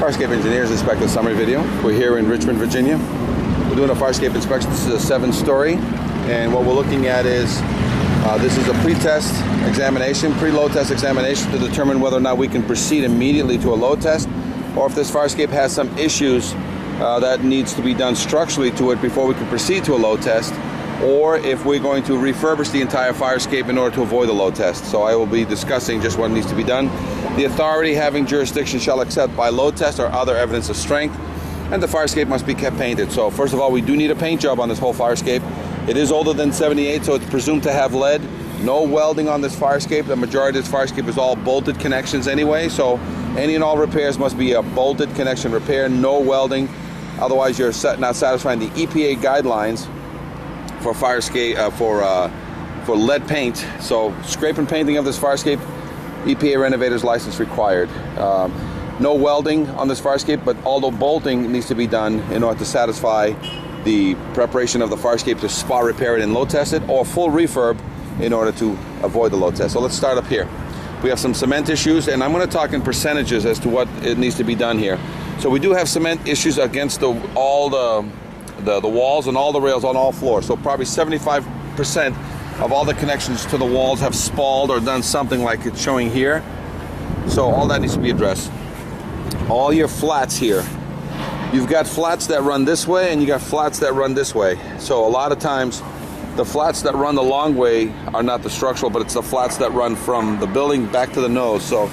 Farescape Engineers Inspector Summary video. We're here in Richmond, Virginia. We're doing a farescape inspection. This is a 7-story, and what we're looking at is this is a pre-test examination, pre-load test examination to determine whether or not we can proceed immediately to a load test, or if this farescape has some issues that needs to be done structurally to it before we can proceed to a load test, or if we're going to refurbish the entire farescape in order to avoid the load test. So I will be discussing just what needs to be done. The authority having jurisdiction shall accept by load test or other evidence of strength, and the farescape must be kept painted. So first of all, we do need a paint job on this whole farescape. It is older than 78, so it's presumed to have lead. No welding on this farescape. The majority of this farescape is all bolted connections anyway, so any and all repairs must be a bolted connection repair, no welding. Otherwise, you're not satisfying the EPA guidelines for farescape for lead paint. So scrape and painting of this farescape, EPA renovator's license required. No welding on this farescape, but although bolting needs to be done in order to satisfy the preparation of the farescape to spot repair it and load test it, or full refurb in order to avoid the load test. So let's start up here. We have some cement issues, and I'm going to talk in percentages as to what it needs to be done here. So we do have cement issues against all the walls and all the rails on all floors. So probably 75% of all the connections to the walls have spalled or done something like it's showing here. So all that needs to be addressed. All your flats here, you've got flats that run this way and you got flats that run this way. So a lot of times the flats that run the long way are not the structural, but it's the flats that run from the building back to the nose. So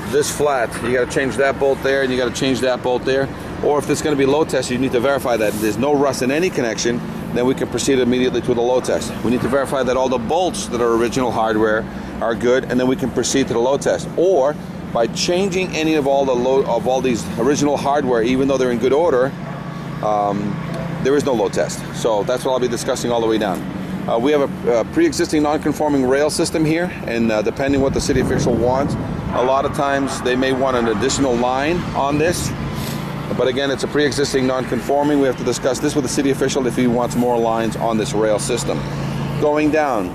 this flat, you got to change that bolt there and you got to change that bolt there. Or if it's going to be load test, you need to verify that there's no rust in any connection, then we can proceed immediately to the load test. We need to verify that all the bolts that are original hardware are good, and then we can proceed to the load test. Or by changing any of all these original hardware, even though they're in good order, there is no load test. So that's what I'll be discussing all the way down. We have a pre-existing non-conforming rail system here, and depending what the city official wants, a lot of times they may want an additional line on this. But again, it's a pre-existing non-conforming. We have to discuss this with the city official if he wants more lines on this rail system. Going down,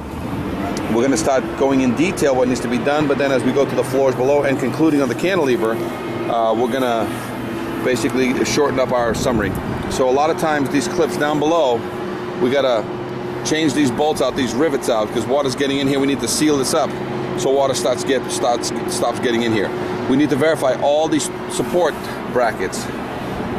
we're going to start going in detail what needs to be done, but then as we go to the floors below and concluding on the cantilever, we're going to basically shorten up our summary. So a lot of times these clips down below, we got to change these bolts out, these rivets out, because water's getting in here. We need to seal this up so water stops getting in here. We need to verify all these support brackets.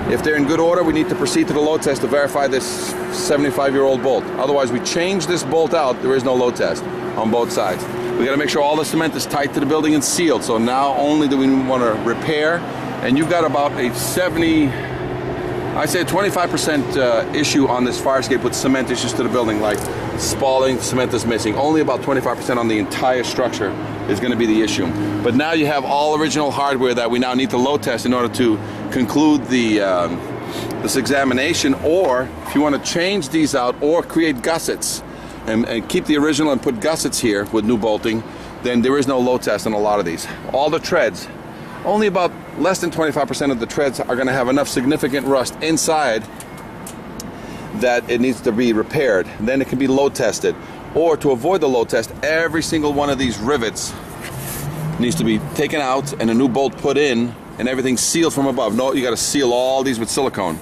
If they're in good order, we need to proceed to the load test to verify this 75-year-old bolt. Otherwise, we change this bolt out, there is no load test on both sides. We got to make sure all the cement is tight to the building and sealed. So now only do we want to repair, and you've got about a 25% issue on this farescape with cement issues to the building, like spalling, cement is missing. Only about 25% on the entire structure is going to be the issue. But now you have all original hardware that we now need to load test in order to conclude this examination, or if you want to change these out or create gussets and keep the original and put gussets here with new bolting, then there is no load test on a lot of these. All the treads, only about less than 25% of the treads are going to have enough significant rust inside that it needs to be repaired. Then it can be load tested. Or to avoid the load test, every single one of these rivets needs to be taken out and a new bolt put in, and everything sealed from above. No, you got to seal all these with silicone.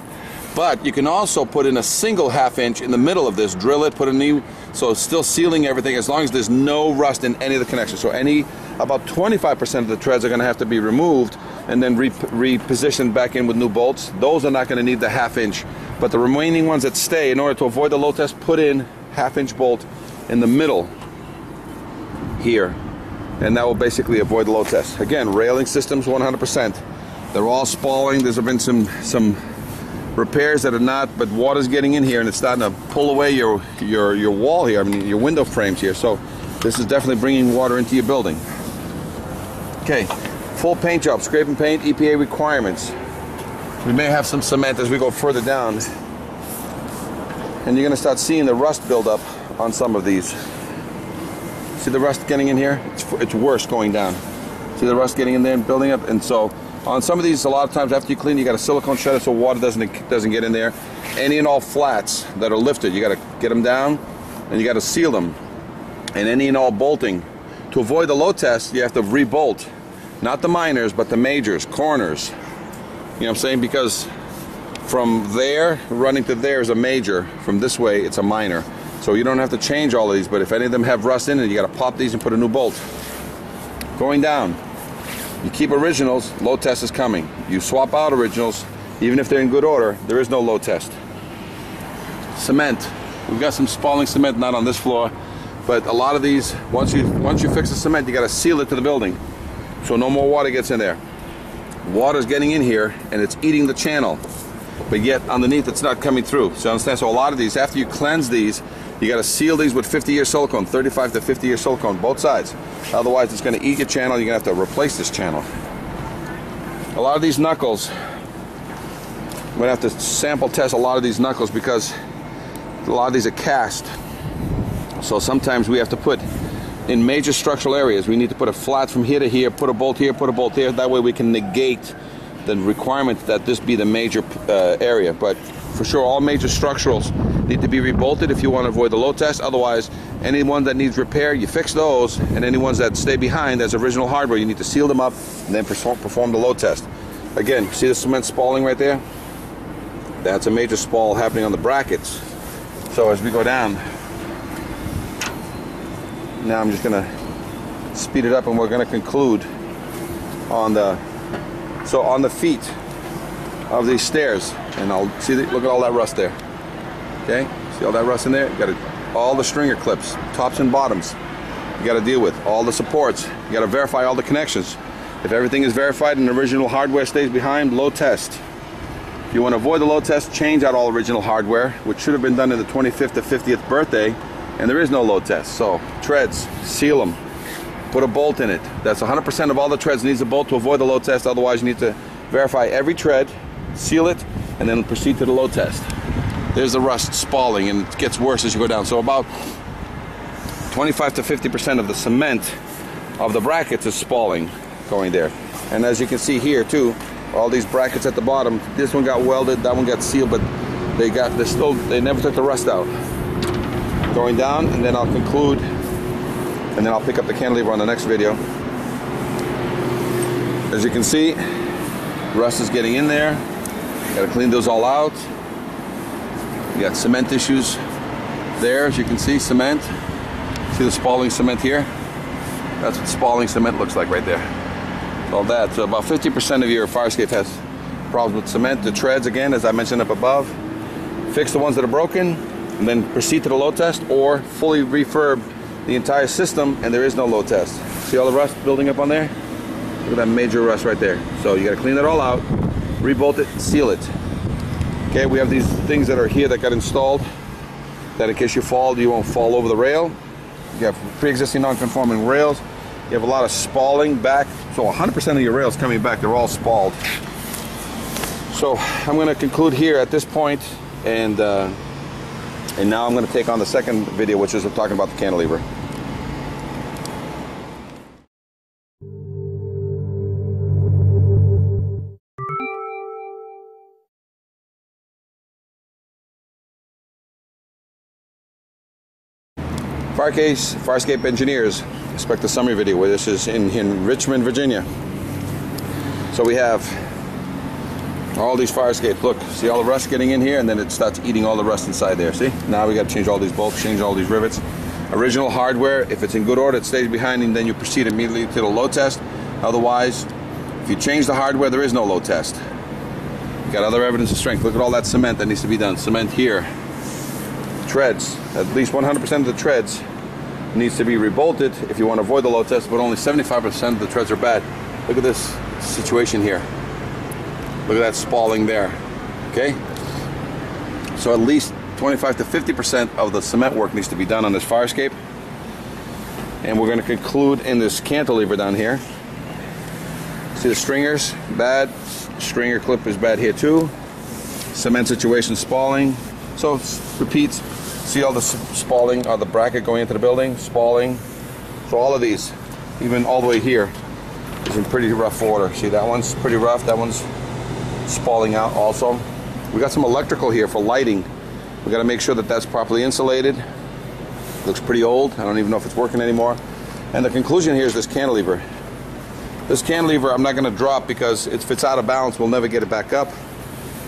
But you can also put in a single half-inch in the middle of this, drill it, put a new, so it's still sealing everything as long as there's no rust in any of the connections. So about 25% of the treads are going to have to be removed and then repositioned back in with new bolts. Those are not going to need the half-inch. But the remaining ones that stay, in order to avoid the load test, put in half-inch bolt in the middle here, and that will basically avoid the load test. Again, railing systems 100%. They're all spalling. There's been some repairs that are not, but water's getting in here and it's starting to pull away your wall here, I mean your window frames here. So this is definitely bringing water into your building. Okay, full paint job, scrape and paint, EPA requirements. We may have some cement as we go further down, and you're going to start seeing the rust build up on some of these. See the rust getting in here? It's worse going down. See the rust getting in there and building up? And so on some of these, a lot of times after you clean, you got a silicone shredder so water doesn't get in there. Any and all flats that are lifted, you got to get them down and you got to seal them. And any and all bolting. To avoid the load test, you have to re-bolt. Not the minors, but the majors, corners, what I'm saying? Because from there running to there is a major. From this way, it's a minor. So you don't have to change all of these, but if any of them have rust in it, you got to pop these and put a new bolt. Going down, you keep originals, load test is coming. You swap out originals, even if they're in good order, there is no load test. Cement. We've got some spalling cement, not on this floor, but a lot of these, once you fix the cement, you got to seal it to the building, so no more water gets in there. Water's getting in here, and it's eating the channel, but yet underneath it's not coming through. So you understand? So a lot of these, after you cleanse these, you got to seal these with 50-year silicone, 35 to 50-year silicone, both sides. Otherwise, it's going to eat your channel. You're going to have to replace this channel. A lot of these knuckles, I'm going to have to sample test a lot of these knuckles because a lot of these are cast. So sometimes we have to put in major structural areas. We need to put a flat from here to here, put a bolt here, put a bolt there. That way we can negate the requirement that this be the major area. But for sure, all major structurals need to be rebolted if you want to avoid the load test. Otherwise, any one that needs repair, you fix those, and any ones that stay behind as original hardware, you need to seal them up and then perform the load test. Again, see the cement spalling right there? That's a major spall happening on the brackets. So as we go down, now I'm just going to speed it up, and we're going to conclude on the feet of these stairs. And I'll see, look at all that rust there. Okay, see all that rust in there? You got all the stringer clips, tops and bottoms. You got to deal with all the supports. You got to verify all the connections. If everything is verified and the original hardware stays behind, load test. If you want to avoid the load test, change out all original hardware, which should have been done in the 25th to 50th birthday, and there is no load test. So treads, seal them, put a bolt in it. That's 100% of all the treads needs a bolt to avoid the load test. Otherwise, you need to verify every tread, seal it, and then proceed to the load test. There's the rust spalling, and it gets worse as you go down. So about 25 to 50% of the cement of the brackets is spalling going there. And as you can see here too, all these brackets at the bottom, this one got welded, that one got sealed, but they never took the rust out. Going down, and then I'll conclude, and then I'll pick up the cantilever on the next video. As you can see, rust is getting in there. Got to clean those all out. You got cement issues there, as you can see, cement. See the spalling cement here? That's what spalling cement looks like right there. All that. So about 50% of your fire escape has problems with cement. The treads, again, as I mentioned up above, fix the ones that are broken, and then proceed to the load test, or fully refurb the entire system, and there is no load test. See all the rust building up on there? Look at that major rust right there. So you got to clean it all out, rebolt it, seal it. Okay, we have these things that are here that got installed, that in case you fall, you won't fall over the rail. You have pre-existing non-conforming rails. You have a lot of spalling back. So 100% of your rails coming back, they're all spalled. So I'm going to conclude here at this point, and now I'm going to take on the second video, which is talking about the cantilever. Fire escape engineers, expect a summary video where this is in Richmond, Virginia. So we have all these fire escapes. Look, see all the rust getting in here, and then it starts eating all the rust inside there. See? Now we got to change all these bolts, change all these rivets. Original hardware, if it's in good order, it stays behind, and then you proceed immediately to the load test. Otherwise, if you change the hardware, there is no load test. You got other evidence of strength. Look at all that cement that needs to be done. Cement here. Treads, at least 100% of the treads needs to be rebolted if you want to avoid the load test, but only 75% of the treads are bad. Look at this situation here. Look at that spalling there. Okay? So at least 25 to 50% of the cement work needs to be done on this fire escape. And we're going to conclude in this cantilever down here. See the stringers? Bad. Stringer clip is bad here too. Cement situation, spalling. So repeats. See all the spalling, the bracket going into the building, spalling. So all of these, even all the way here, is in pretty rough order. See, that one's pretty rough, that one's spalling out also. We got some electrical here for lighting. We got to make sure that that's properly insulated. Looks pretty old. I don't even know if it's working anymore. And the conclusion here is this cantilever. This cantilever I'm not going to drop because if it's out of balance we'll never get it back up.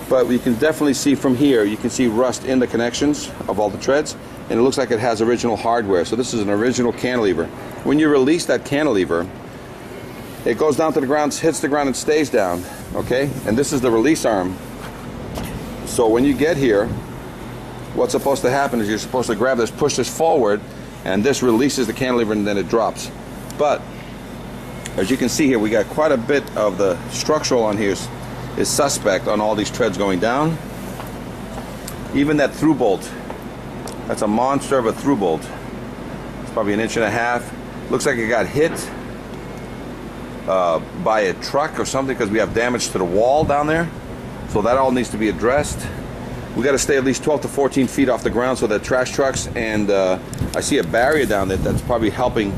But you can definitely see from here, you can see rust in the connections of all the treads, and it looks like it has original hardware. So this is an original cantilever. When you release that cantilever, it goes down to the ground, hits the ground and stays down, okay? And this is the release arm. So when you get here, what's supposed to happen is you're supposed to grab this, push this forward, and this releases the cantilever and then it drops. But as you can see here, we got quite a bit of the structural on here is suspect on all these treads going down. Even that through bolt, that's a monster of a through bolt. It's probably 1.5 inches. Looks like it got hit by a truck or something because we have damage to the wall down there. So that all needs to be addressed. We got to stay at least 12 to 14 feet off the ground so that trash trucks, and I see a barrier down there that's probably helping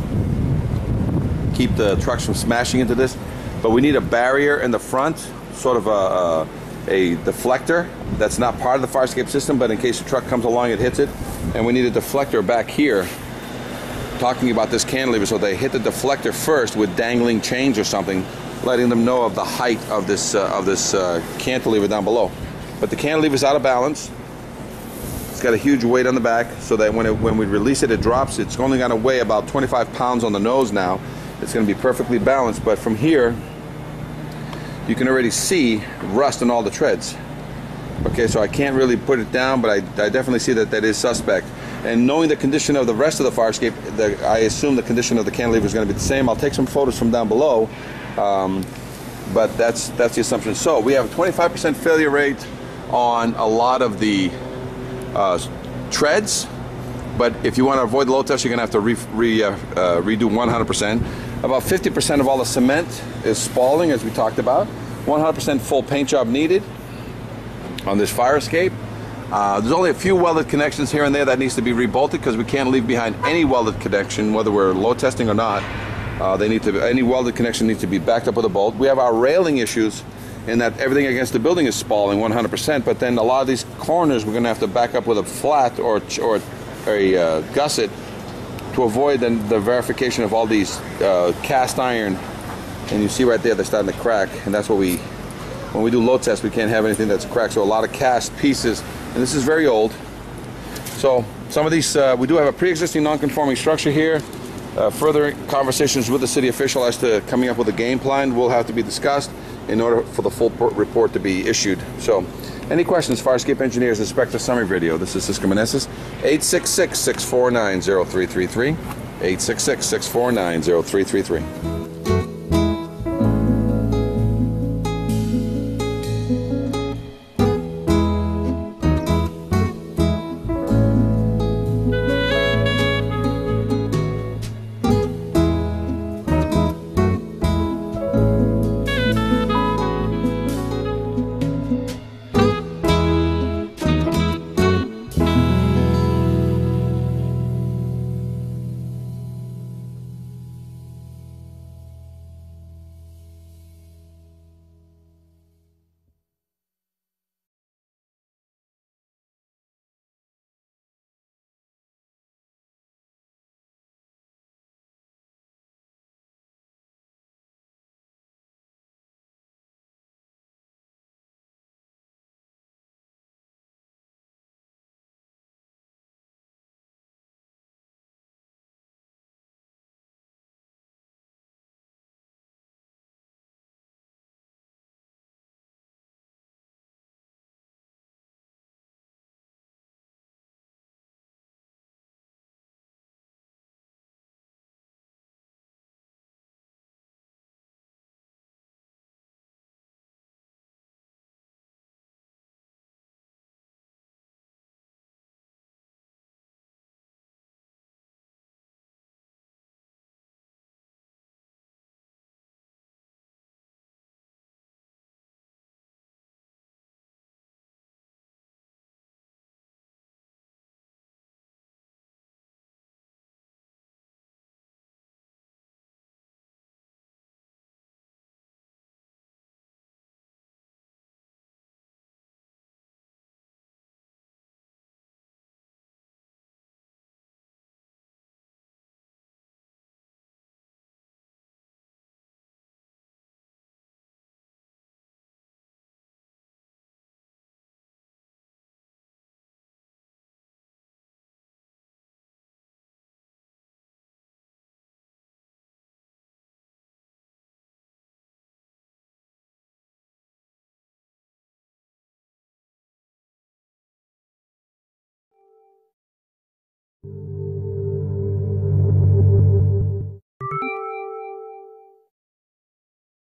keep the trucks from smashing into this. But we need a barrier in the front, sort of a deflector that's not part of the fire escape system, but in case the truck comes along it hits it. And we need a deflector back here talking about this cantilever, so they hit the deflector first with dangling chains or something, letting them know of the height of this cantilever down below. But the cantilever is out of balance. It's got a huge weight on the back, so that when we release it, it drops. It's only going to weigh about 25 pounds on the nose now. It's going to be perfectly balanced, but from here you can already see rust in all the treads. Okay, so I can't really put it down, but I definitely see that that is suspect. And knowing the condition of the rest of the fire escape, I assume the condition of the cantilever is going to be the same. I'll take some photos from down below, but that's the assumption. So we have a 25% failure rate on a lot of the treads, but if you want to avoid the load test, you're going to have to redo 100%. About 50% of all the cement is spalling, as we talked about. 100% full paint job needed on this fire escape. There's only a few welded connections here and there that needs to be rebolted because we can't leave behind any welded connection, whether we're load testing or not. Any welded connection needs to be backed up with a bolt. We have our railing issues in that everything against the building is spalling 100%, but then a lot of these corners we're going to have to back up with a flat or a gusset to avoid the verification of all these cast iron. And you see right there they're starting to crack, and that's what when we do load tests, we can't have anything that's cracked. So a lot of cast pieces, and this is very old. So some of these, we do have a pre-existing non-conforming structure here. Further conversations with the city official as to coming up with a game plan will have to be discussed in order for the full report to be issued. So any questions, Fire Escape Engineers, Inspector Summary Video. This is Cisco Meneses, 866-649-0333, 866-649-0333.